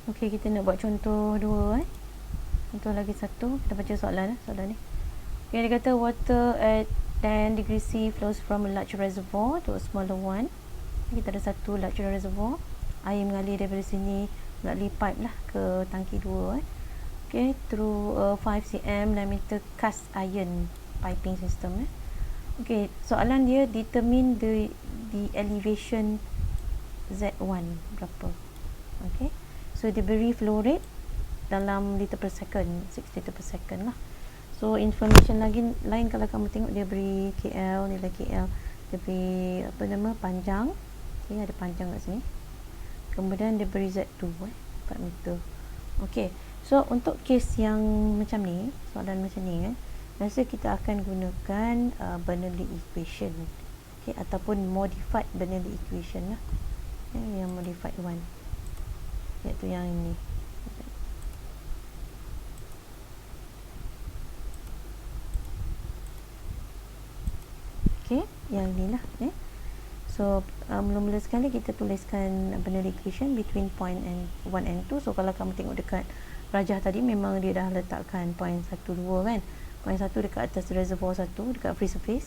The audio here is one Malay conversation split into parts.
Okey, kita nak buat contoh 2 Contoh lagi satu. Kita baca soalan ni. Okay, dia kata water at 10 degrees C flows from a large reservoir to a smaller one. Kita ada satu large reservoir. Air mengalir daripada sini melalui pipe lah ke tangki 2 Okay, through 5 cm diameter cast iron piping system Okay, soalan dia determine the elevation Z1 berapa. Okay, so dia beri flow rate dalam liter per second, 6 liter per second lah. So information lain kalau kamu tengok dia beri KL, nilai KL, dia beri panjang. Okay, ada panjang kat sini. Kemudian dia beri Z2 4 meter. Okay, so untuk case yang macam ni, soalan macam ni biasa kita akan gunakan Bernoulli equation, okay, ataupun modified Bernoulli equation lah, yang modified one, iaitu yang ini. Okay, yang inilah. So mula-mula sekali kita tuliskan Bernoulli equation between point 1 and 2. So kalau kamu tengok dekat rajah tadi, memang dia dah letakkan point 1, 2 kan. Point 1 dekat atas reservoir 1, dekat free surface.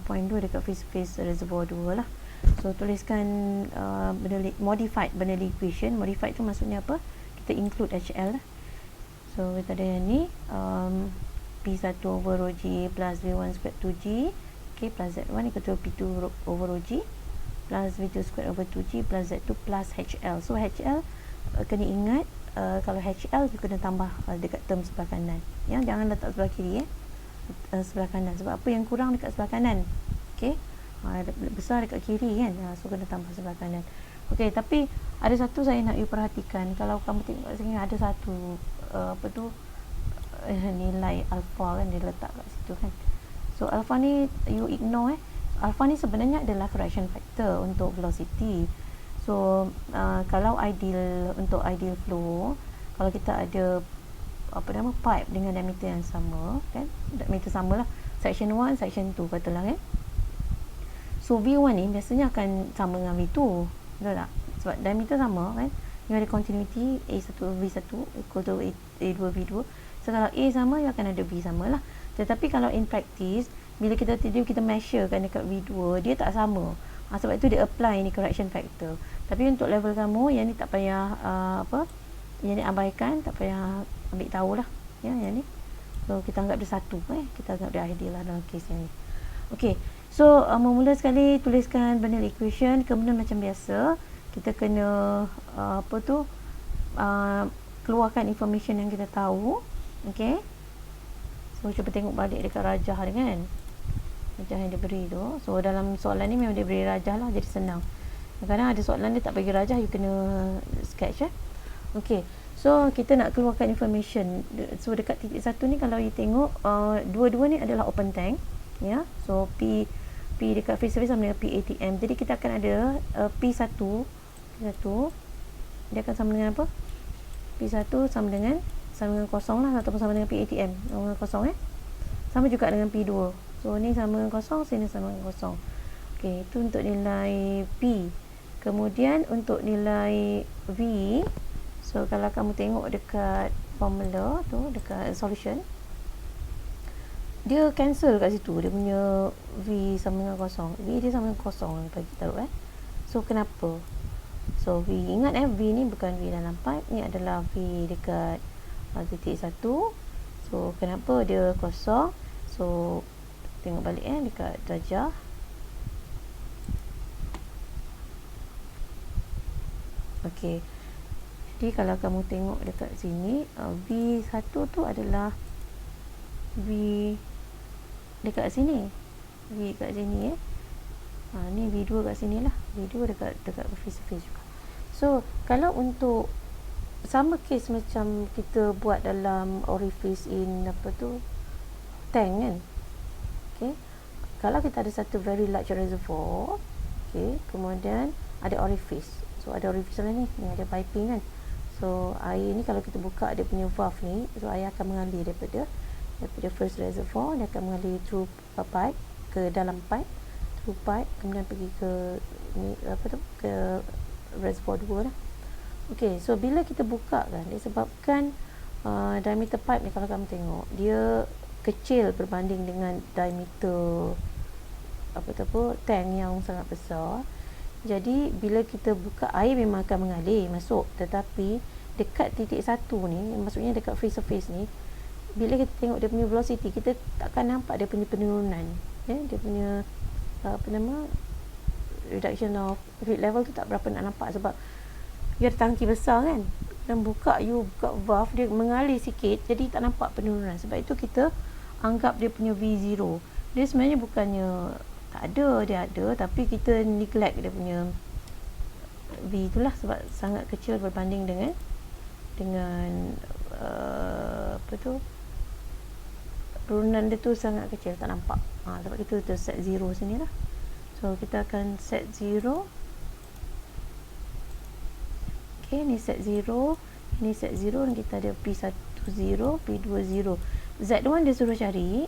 Point 2 dekat free surface reservoir 2 lah. So tuliskan modified Bernoulli equation. Modified tu maksudnya apa? Kita include HL lah. So kita ada yang ni, P1 over rho G plus V1 squared 2G, okay, plus Z1 equal to P2 over rho G plus V2 squared over 2G plus Z2 plus HL. So HL kena ingat, kalau HL you kena tambah dekat term sebelah kanan, ya, jangan letak sebelah kiri, sebelah kanan. Sebab apa yang kurang dekat sebelah kanan, okay, besar dekat kiri kan, so kena tambah sebelah kanan. Okay, tapi ada satu saya nak you perhatikan. Kalau kamu tengok kat sini ada satu nilai alpha kan, dia letak kat situ kan. So alpha ni you ignore. Alpha ni sebenarnya adalah correction factor untuk velocity. So kalau untuk ideal flow, kalau kita ada pipe dengan diameter yang sama kan, diameter sama lah, section 1, section 2 katalah kan. So V1 ni biasanya akan sama dengan V2, betul tak? Sebab diameter sama kan, you ada continuity A1 V1 equal to A2 V2. So kalau A sama, you akan ada V sama lah. Tetapi kalau in practice, bila kita measure kan dekat V2, dia tak sama. Sebab itu dia apply ni correction factor. Tapi untuk level kamu, yang ni tak payah yang ni abaikan, tak payah ambil tahulah, ya, yang ni. So kita anggap dia satu, kita anggap dia ideal lah dalam case yang ni. Okay, so mula sekali tuliskan Bernoulli equation. Kemudian macam biasa, kita kena keluarkan information yang kita tahu. Okay, so cuba tengok balik dekat rajah dia kan, rajah yang dia beri tu. So dalam soalan ni memang dia beri rajah lah, jadi senang. Kadang-kadang ada soalan dia tak bagi rajah, you kena sketch. Okay, so kita nak keluarkan information. So dekat titik 1 ni kalau you tengok, dua-dua ni adalah open tank, ya. So P dekat free surface sama dengan P ATM. Jadi kita akan ada P1 dia akan sama dengan apa? P1 sama dengan kosong lah, ataupun sama dengan PATM, sama dengan kosong. Sama juga dengan P2. So ni sama dengan kosong, sini sama dengan kosong. Okay, itu untuk nilai P. Kemudian untuk nilai V, so kalau kamu tengok dekat formula tu, dekat solution, dia cancel kat situ. Dia punya V sama dengan kosong. V dia sama dengan kosong bagi taruh. So kenapa? So V, ingat V ni bukan V dalam pipe, ni adalah V dekat titik 1. So kenapa dia kosong? So tengok balik dekat darjah. Okey, jadi kalau kamu tengok dekat sini, V1 tu adalah V dekat sini, V kat sini. Ni V2 kat sini lah, V2 dekat free surface juga. So kalau untuk sama case macam kita buat dalam orifice in tank kan. Okay, kalau kita ada satu very large reservoir, okay, kemudian ada orifice. So ada orifice lah ni ada piping kan. So air ni kalau kita buka dia punya valve ni, so air akan mengalir daripada first reservoir, dia akan mengalir through pipe ke dalam pipe, through pipe, kemudian pergi ke ni ke reservoir 2 lah. Okey, so bila kita buka kan, disebabkan diameter pipe ni kalau kamu tengok, dia kecil berbanding dengan diameter tank yang sangat besar. Jadi bila kita buka, air memang akan mengalir masuk, tetapi dekat titik satu ni, maksudnya dekat free surface ni, bila kita tengok dia punya velocity, kita takkan nampak dia punya penurunan, dia punya reduction of fluid level tu tak berapa nak nampak, sebab dia ada tangki besar kan, dan buka valve, dia mengalir sikit, jadi tak nampak penurunan. Sebab itu kita anggap dia punya V0. Dia sebenarnya bukannya tak ada, dia ada, tapi kita neglect dia punya V itulah, sebab sangat kecil berbanding dengan turunan dia tu sangat kecil, tak nampak. Sebab kita set 0 sini lah. So kita akan set 0. Okay, ni set 0, ni set 0, dan kita ada P10, P20. Z1 dia suruh cari.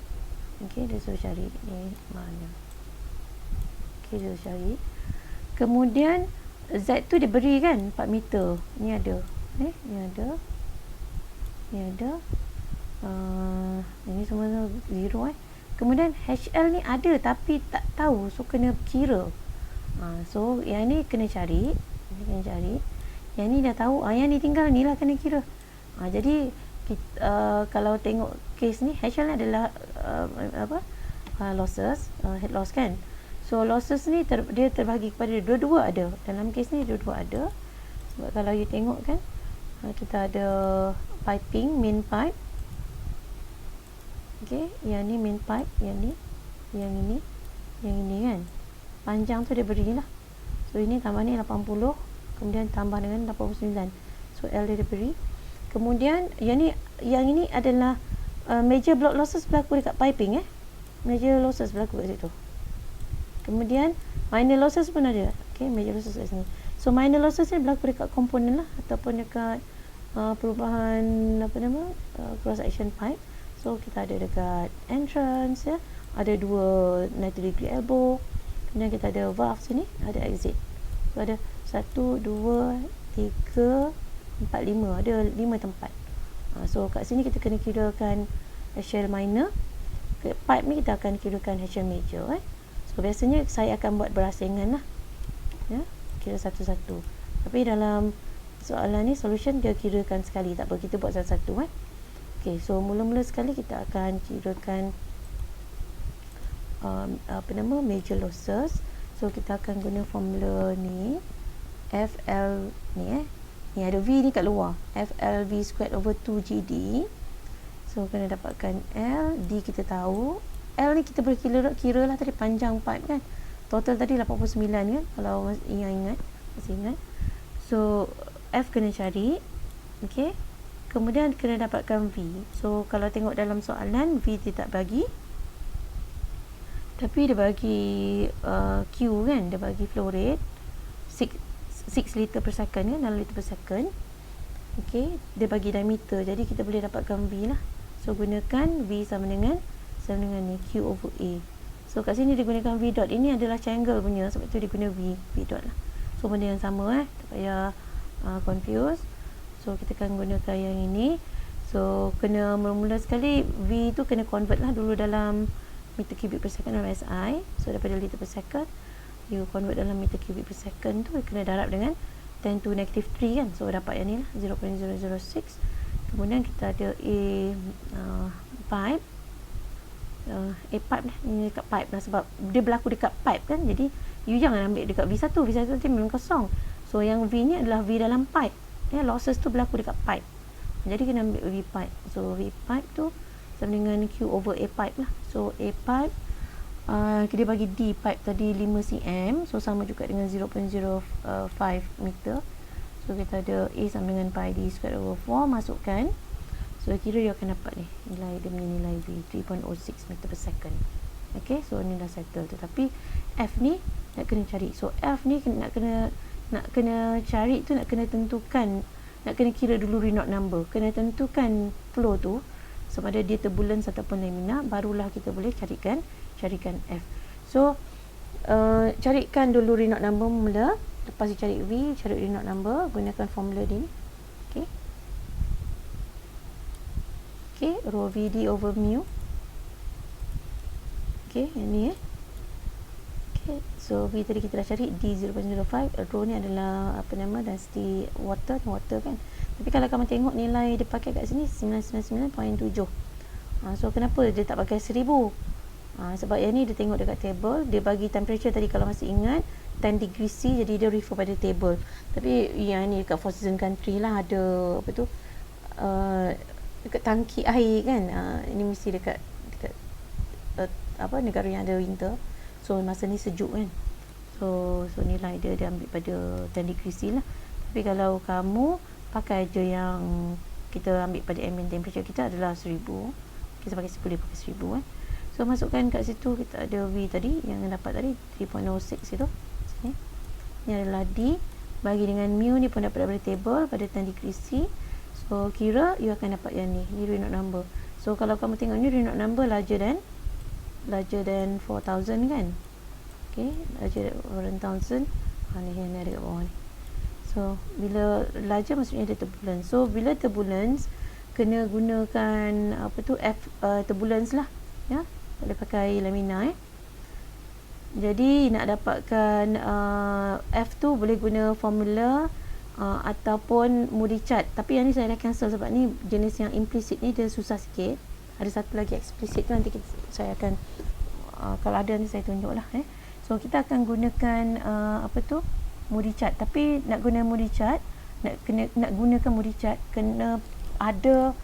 Okay, dia suruh cari ni mana. Okay, dia suruh cari. Kemudian Z tu dia beri kan 4 meter. Ni ada. Ni ada. Ni ada. Ini semua 0 Kemudian HL ni ada tapi tak tahu, so kena kira. So yang ni kena cari. Yang ni dah tahu, yang ni tinggal ni lah kena kira. Jadi kita, kalau tengok case ni, HL ni adalah losses, head loss kan. So losses ni dia terbahagi kepada dua-dua ada. Dalam case ni dua-dua ada. Sebab kalau you tengok kan, kita ada piping, main pipe. Okay, yang ni main pipe, yang ini kan. Panjang tu dia beri lah. So ini tambah ni 80, kemudian tambah dengan 89. So L dia beri. Kemudian yang ini adalah major block losses berlaku dekat piping Major losses berlaku kat situ. Kemudian minor losses pun ada. Okay, major losses kat sini. So minor losses ni berlaku dekat komponen lah, ataupun dekat perubahan cross section pipe. So kita ada dekat entrance ada 2 90 degree elbow. Kemudian kita ada valve sini, ada exit. So ada 1, 2, 3, 4, 5, ada 5 tempat. So kat sini kita kena kirakan HL minor. Pipe ni kita akan kirakan HL major. So biasanya saya akan buat berasingan lah, kira satu-satu. Tapi dalam soalan ni solution dia kirakan sekali, tak apa, kita buat satu-satu. Okay, so mula-mula sekali kita akan kirakan major losses. So kita akan guna formula ni, FL ni ni ada V ni kat luar, FL V squared over 2GD. So kena dapatkan L, D kita tahu. L ni kita boleh kira lah tadi, panjang pipe kan. Total tadi 89 kan, kalau masih ingat. So F kena cari. Okay, kemudian kena dapatkan V. So kalau tengok dalam soalan, V dia tak bagi, tapi dia bagi Q kan, dia bagi flow rate 6 liter per second kan, 6 liter per second. Okay, dia bagi diameter, jadi kita boleh dapatkan V lah. So gunakan V sama dengan ni, Q over A. So kat sini dia gunakan V dot, ini adalah triangle punya, sebab tu dia guna V dot lah. So benda yang sama tak payah confuse. So kita akan gunakan yang ini. So kena mula-mula sekali V tu kena convert lah dulu dalam meter cubic per second dalam SI. So daripada liter per second, you convert dalam meter cubic per second tu kena darab dengan 10 to negative 3 kan. So dapat yang ni lah, 0.006. Kemudian kita ada pipe. A pipe lah, ini dekat pipe lah, sebab dia berlaku dekat pipe kan. Jadi you jangan ambil dekat V1 nanti memang kosong. So yang V ni adalah V dalam pipe. Losses tu berlaku dekat pipe, jadi kena ambil V pipe. So V pipe tu sama dengan Q over A pipe lah. So A pipe dia bagi D pipe tadi 5 cm, so sama juga dengan 0.05 meter. So kita ada A sama dengan pi D squared over 4, masukkan. So kira dia akan dapat ni nilai, dia punya nilai V 3.06 meter per second. Okay, so ni dah settle. Tetapi F ni nak kena cari. So F ni nak kena cari tu, nak kena tentukan, nak kena kira dulu Reynolds number, kena tentukan flow tu sama ada dia turbulence ataupun laminar, barulah kita boleh carikan F. So carikan dulu Reynolds number mula. Lepas you cari V, cari Reynolds number, gunakan formula dia ni. Okay. Okay, rho VD over mu. Okay, yang ni Okay, so V tadi kita dah cari D 0.05. Rho ni adalah apa nama, density water kan. Tapi kalau kamu tengok nilai dia pakai kat sini 999.7. So kenapa dia tak pakai 1000? Sebab yang ni dia tengok dekat table, dia bagi temperature tadi kalau masih ingat 10 degree C, jadi dia refer pada table. Tapi yang ni dekat 4 season country lah, ada apa tu, dekat tangki air kan. Ini mesti dekat apa, negara yang ada winter, so masa ni sejuk kan. So nilai dia ambil pada 10 degree C lah. Tapi kalau kamu pakai je yang kita ambil pada ambient temperature kita adalah 1000, kita pakai 10, pakai 1000 kan. So masukkan kat situ, kita ada V tadi yang dapat tadi 3.06 itu sini. Ni adalah D bagi dengan mu ni pun dapat daripada table pada 10 degree C. So kira you akan dapat yang ni Reynolds number. So kalau kamu tengok ni Reynolds number larger than 4000 kan. Okay, larger than 1000. Ni yang ada kat bawah ni. So bila larger maksudnya dia turbulence. So bila turbulence kena gunakan apa tu, F turbulence lah ya. Boleh pakai lamina Jadi nak dapatkan F tu boleh guna formula ataupun Moody chart. Tapi yang ni saya dah cancel sebab ni jenis yang implicit ni dia susah sikit. Ada satu lagi explicit tu, nanti saya akan kalau ada nanti saya tunjuk lah So kita akan gunakan apa tu, Moody chart. Tapi nak guna Moody chart, nak gunakan Moody chart kena ada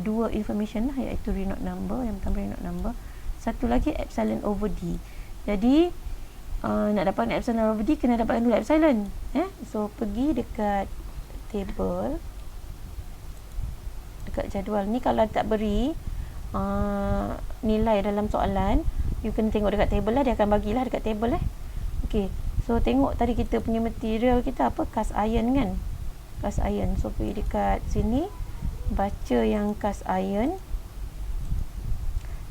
dua information lah, iaitu Reynolds number. Yang pertama Reynolds number, satu lagi epsilon over D. Jadi nak dapatkan epsilon over D kena dapatkan dulu epsilon So pergi dekat table, dekat jadual ni. Kalau tak beri nilai dalam soalan, you kena tengok dekat table lah, dia akan bagilah dekat table Okay, so tengok tadi kita punya material kita apa, cast iron kan, cast iron. So pergi dekat sini, baca yang cast iron.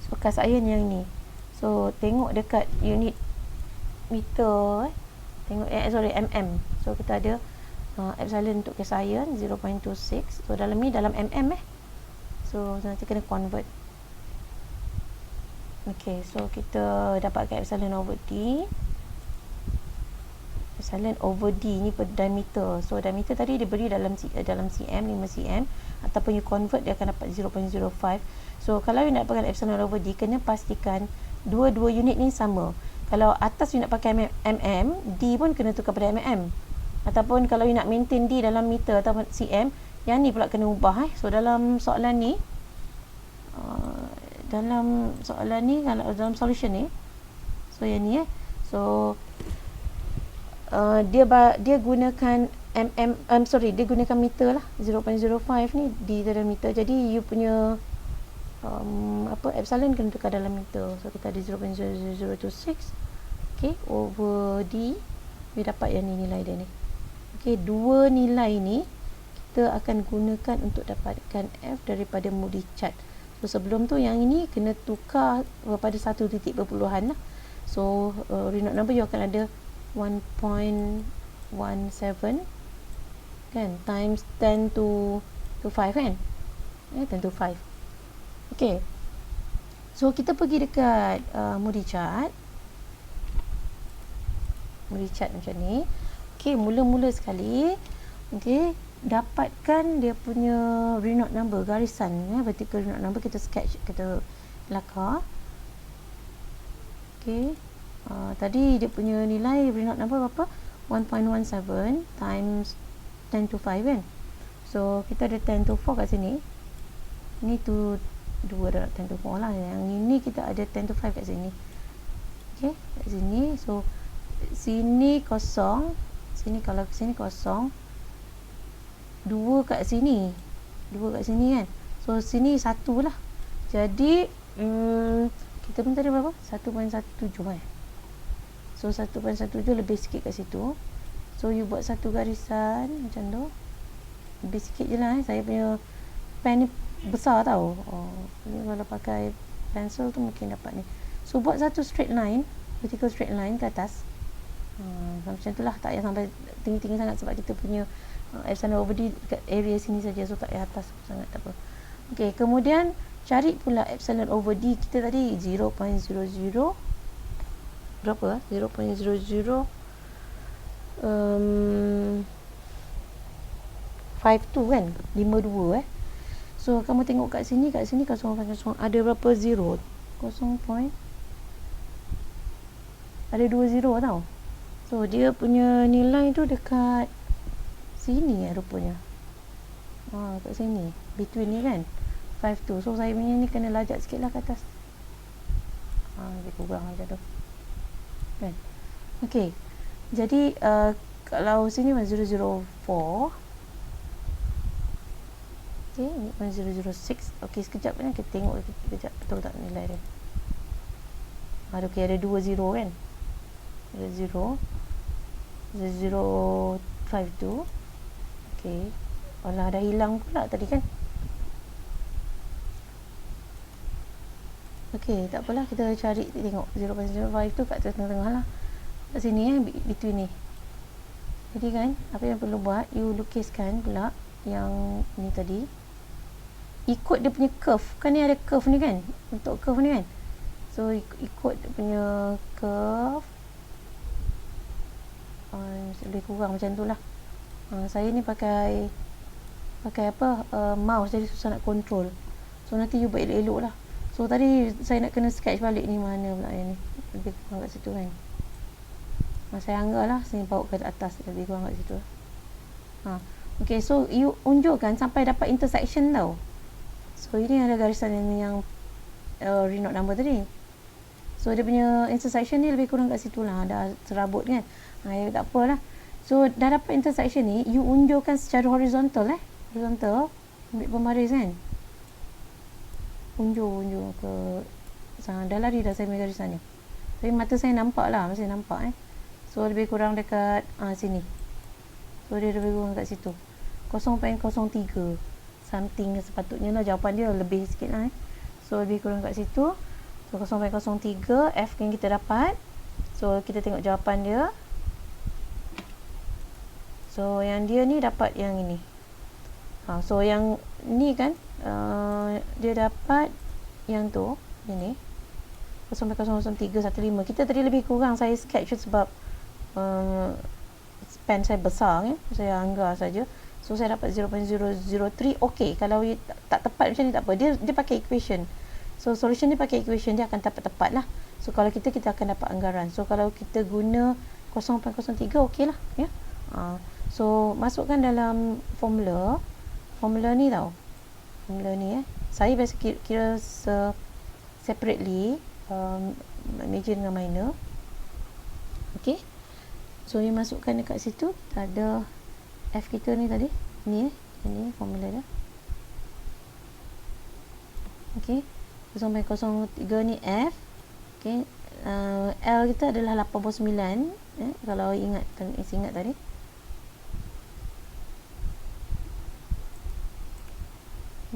So cast iron yang ni, so tengok dekat unit meter tengok sorry, mm. So kita ada epsilon untuk cast iron 0.26. So dalam ni dalam mm so nanti kena convert. Okay, so kita dapatkan epsilon over D. Epsilon over D ni per diameter. So diameter tadi dia beri dalam cm, 5 cm, ataupun you convert dia akan dapat 0.05. So kalau you nak dapatkan epsilon over D, kena pastikan dua-dua unit ni sama. Kalau atas you nak pakai mm, D pun kena tukar pada mm. Ataupun kalau you nak maintain D dalam meter atau cm, yang ni pula kena ubah So dalam soalan ni kalau dalam solution ni, so yang ni so dia gunakan dia gunakan meter lah, 0.05 ni di dalam meter. Jadi you punya epsilon kena tukar dalam meter. So kita ada 0.0026 over D, you dapat yang ni nilai dia ni. Dua nilai ni kita akan gunakan untuk dapatkan F daripada Moody chart. So sebelum tu yang ini kena tukar pada satu titik perpuluhan lah. So Reynolds number you akan ada 1.17 kan, times 10 to 5 kan, 10 to 5. Okay, so kita pergi dekat Moody chart macam ni. Okay, mula-mula sekali dapatkan dia punya Reynolds number, garisan vertical Reynolds number. Kita sketch, kita lakar. Tadi dia punya nilai Reynolds number berapa? 1.17 times 10 to 5 kan. So kita ada 10 to 4 kat sini. Ni tu 2 dah 10 to 4 lah. Yang ini kita ada 10 to 5 kat sini. Kat sini. So sini kosong. Sini kalau sini kosong. 2 kat sini kan. So sini 1 lah. Jadi kita pun tadi berapa? 1.17 So 1.17 lebih sikit kat situ. So you buat satu garisan macam tu. Lebih sikit je lah Saya punya pen ni besar tau. Kalau pakai pencil tu mungkin dapat ni. So buat satu straight line, vertical straight line ke atas. Macam tu lah, tak payah sampai tinggi-tinggi sangat sebab kita punya epsilon over D dekat area sini saja, so tak payah atas sangat, tak apa. Okey, kemudian cari pula epsilon over D kita tadi 0.00 berapa? 0.00 52 kan, 52 so kamu tengok kat sini 0.0 ada berapa zero? 0 point ada 2 zero tau, so dia punya nilai tu dekat sini rupanya, kat sini between ni kan 52, so saya punya ni kena lajak sikit lah ke atas, lebih kurang macam tu kan. ok, jadi kalau sini 004, ok, 006, ok sekejap ni kita tengok sekejap betul tak nilai dia. Ok, ada 2 zero kan, ada 052, ok, alah dah hilang pula tadi kan. ok, tak apalah, kita cari tengok 0.05 tu kat tengah-tengah lah, kat sini between ni. Jadi kan, apa yang perlu buat, you lukiskan pula yang ni tadi, ikut dia punya curve, kan ni ada curve ni kan, untuk curve ni kan, so ikut dia punya curve, lebih kurang macam tu lah. Saya ni pakai apa, mouse, jadi susah nak control, so nanti you buat elok-elok lah. So tadi saya nak kena sketch balik ni mana pula yang ni, lebih kurang kat situ kan. Saya anggap lah sini bawa ke atas, lebih kurang kat situ. ok, so you unjurkan sampai dapat intersection tau. So ini ada garisan yang Reynolds number tadi, so dia punya intersection ni lebih kurang kat situ lah, dah serabut kan. Ya tak apalah, so dah dapat intersection ni, you unjurkan secara horizontal horizontal, ambil pembaris kan, unjur ke dah lari dah saya punya garisan ni, tapi mata saya nampak lah, masih nampak so lebih kurang dekat sini, so dia lebih kurang kat situ 0.03 something sepatutnya lah, jawapan dia lebih sikit lah so lebih kurang kat situ, so 0.03 F yang kita dapat. So kita tengok jawapan dia, so yang dia ni dapat yang ini, so yang ni kan dia dapat yang tu ini 0.00315. Kita tadi lebih kurang saya sketch sebab span saya besar kan, saya anggar saja, so saya dapat 0.003. ok, kalau tak tepat macam ni tak apa, dia pakai equation, so solution dia pakai equation, dia akan dapat tepat lah. So kalau kita akan dapat anggaran, so kalau kita guna 0.03 ok lah ya. So masukkan dalam formula ni tau, formula ni saya biasa kira separately, major dengan minor. ok, so you masukkan dekat situ, ada F kita ni tadi ni ini formula dia. ok, 0.03 ni F. ok, L kita adalah 89 kalau ingat tadi.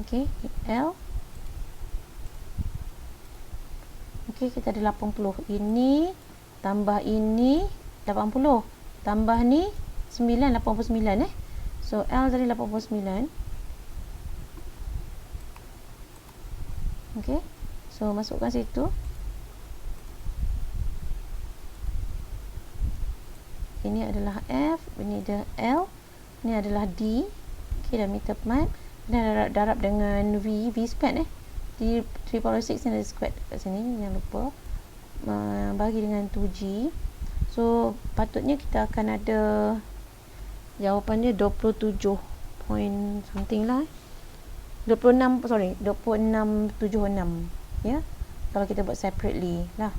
ok, L. ok, kita ada 80, ini tambah ini 80, tambah ni 9, 89 so L tadi 89. ok, so masukkan situ, ini adalah F, ini adalah L, ini adalah D. ok, dah meter mat, dan darab dengan V squared di 3/6 ni ada squared kat sini, jangan lupa bagi dengan 2G. so patutnya kita akan ada jawapan dia 27 point something lah, 2676 ya, kalau kita buat separately lah.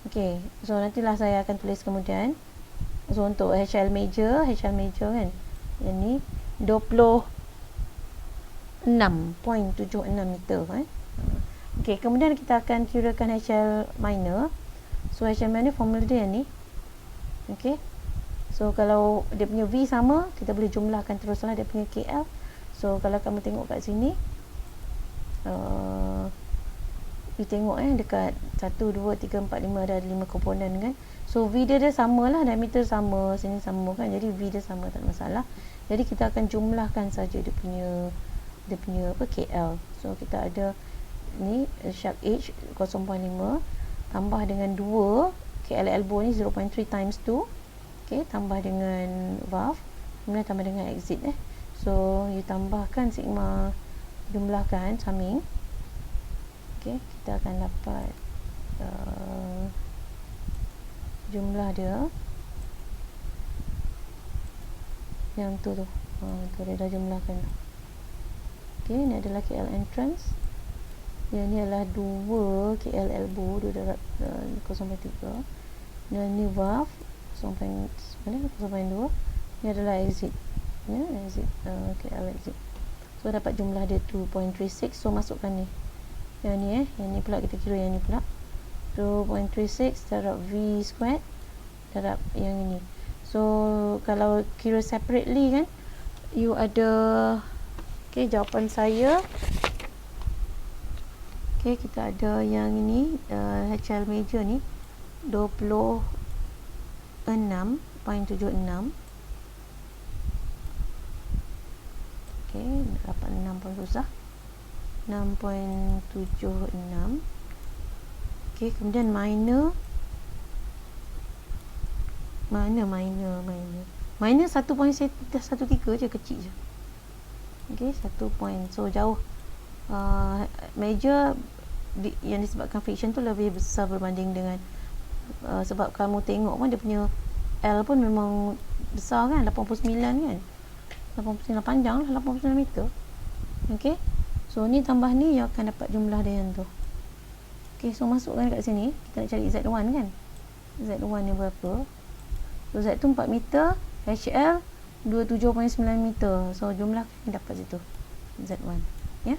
ok, so nantilah saya akan tulis kemudian. So untuk HL major kan, yang ni 26.76 meter ok, kemudian kita akan kirakan HL minor. So HL minor formula dia ni. ok, so kalau dia punya V sama, kita boleh jumlahkan teruslah dia punya KL. So kalau kamu tengok kat sini, you tengok dekat 1, 2, 3, 4, 5 ada 5 komponen kan. So V dia sama lah, diameter sama, sini sama kan, jadi V dia sama, tak ada masalah. Jadi kita akan jumlahkan saja dia punya apa, KL. So kita ada ni sharp edge 0.5 tambah dengan 2 KL elbow ni 0.3 times 2, okay, tambah dengan valve, kemudian tambah dengan exit so you tambahkan sigma, jumlahkan summing, okay, kita akan dapat jumlah dia yang tu tu dia dah jumlahkan. Okay, ni adalah KL entrance, yang ni adalah 2 KL elbow 2 darab 0.3, dan ni valve 0.2, ni adalah exit, ya, exit KL exit. So dapat jumlah dia 2.36. So masukkan ni, yang ni yang ni pula kita kira, yang ni pula 2.36 darab V squared darab yang ini. So kalau kira separately kan, you ada, okay, jawapan saya, okay, kita ada yang ini HL major ni 26.76, okay, dapat 6 pun susah, 6.76, okay, kemudian minor 1.13 je, kecil je, okay, 1 point, so jauh. Major yang disebabkan friction tu lebih besar berbanding dengan sebab kamu tengok pun dia punya L pun memang besar kan, 89 kan, 89 panjang lah, 89 meter, okay. So ni tambah ni, you akan dapat jumlah dia yang tu, okay. So masukkan kat sini, kita nak cari Z1 kan, Z1 ni berapa, so Z tu 4 meter, HL 27.9 meter, so jumlah dapat situ Z1, ya.